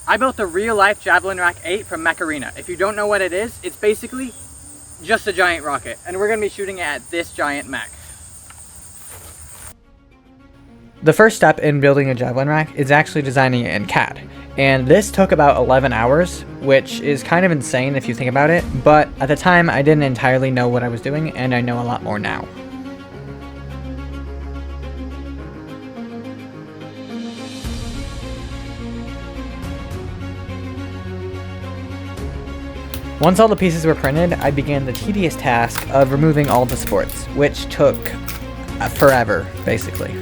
I built a real-life Javelin Rack 8 from Mech Arena. If you don't know what it is, it's basically just a giant rocket, and we're going to be shooting it at this giant mech. The first step in building a Javelin Rack is actually designing it in CAD, and this took about 11 hours, which is kind of insane if you think about it, but at the time I didn't entirely know what I was doing, and I know a lot more now. Once all the pieces were printed, I began the tedious task of removing all the supports, which took forever, basically.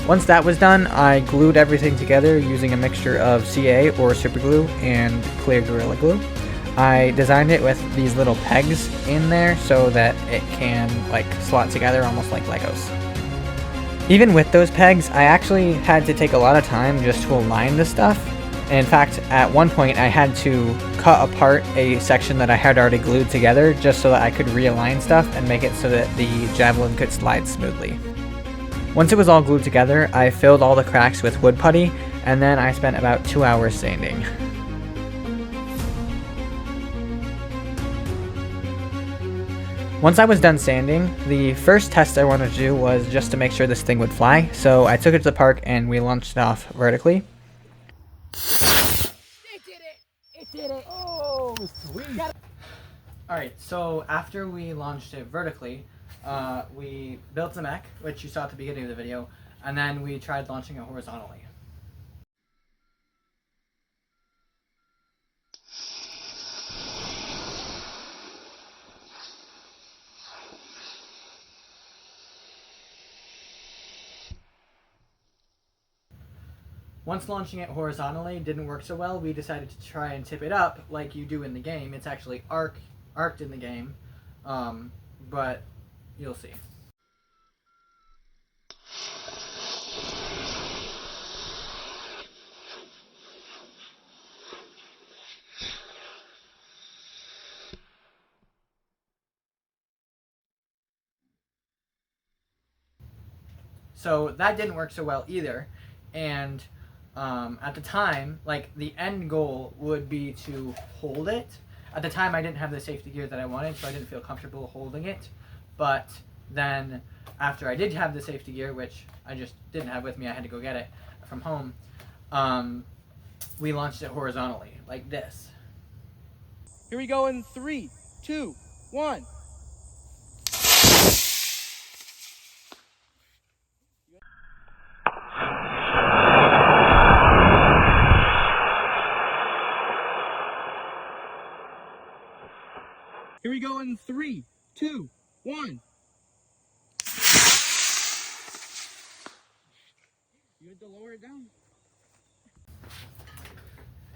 Once that was done, I glued everything together using a mixture of CA or super glue and clear Gorilla Glue. I designed it with these little pegs in there so that it can like slot together almost like Legos. Even with those pegs, I actually had to take a lot of time just to align the stuff. And in fact, at one point I had to cut apart a section that I had already glued together just so that I could realign stuff and make it so that the Javelin could slide smoothly. Once it was all glued together, I filled all the cracks with wood putty, and then I spent about 2 hours sanding. Once I was done sanding, the first test I wanted to do was just to make sure this thing would fly, so I took it to the park and we launched it off vertically. It did it! It did it! Oh, sweet! Alright, so after we launched it vertically, we built the mech, which you saw at the beginning of the video, and then we tried launching it horizontally. Once launching it horizontally didn't work so well, we decided to try and tip it up like you do in the game. It's actually arced in the game, but you'll see. So that didn't work so well either, and at the time, like, the end goal would be to hold it. At the time I didn't have the safety gear that I wanted, so I didn't feel comfortable holding it. But then after I did have the safety gear, which I just didn't have with me, I had to go get it from home, we launched it horizontally, like this. Here we go in 3, 2, 1. Here we go in 3, 2, 1. You had to lower it down.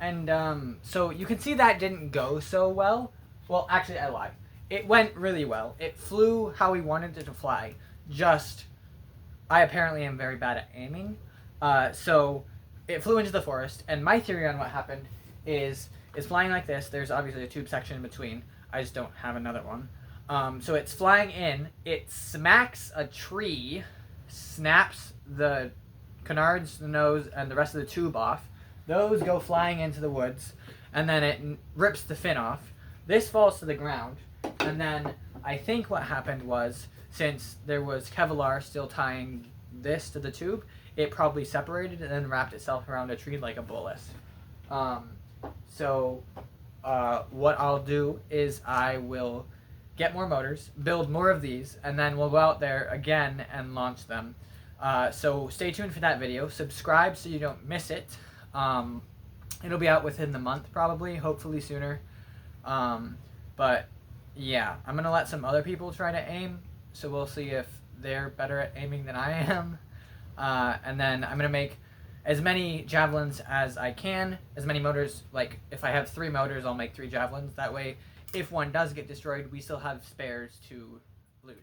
And so you can see that didn't go so well. Well, actually I lied. It went really well. It flew how we wanted it to fly. Just, I apparently am very bad at aiming. So it flew into the forest, and my theory on what happened is it's flying like this. There's obviously a tube section in between. I just don't have another one. So it's flying in, it smacks a tree, snaps the canards, the nose, and the rest of the tube off. Those go flying into the woods, and then it rips the fin off. This falls to the ground, and then I think what happened was, since there was Kevlar still tying this to the tube, it probably separated and then wrapped itself around a tree like a bolus. What I'll do is I will get more motors, build more of these, and then we'll go out there again and launch them. So stay tuned for that video. Subscribe so you don't miss it. It'll be out within the month probably, hopefully sooner. But yeah, I'm going to let some other people try to aim, so we'll see if they're better at aiming than I am. And then I'm going to make as many javelins as I can, as many motors. Like, if I have 3 motors, I'll make 3 javelins. That way, if one does get destroyed, we still have spares to lose.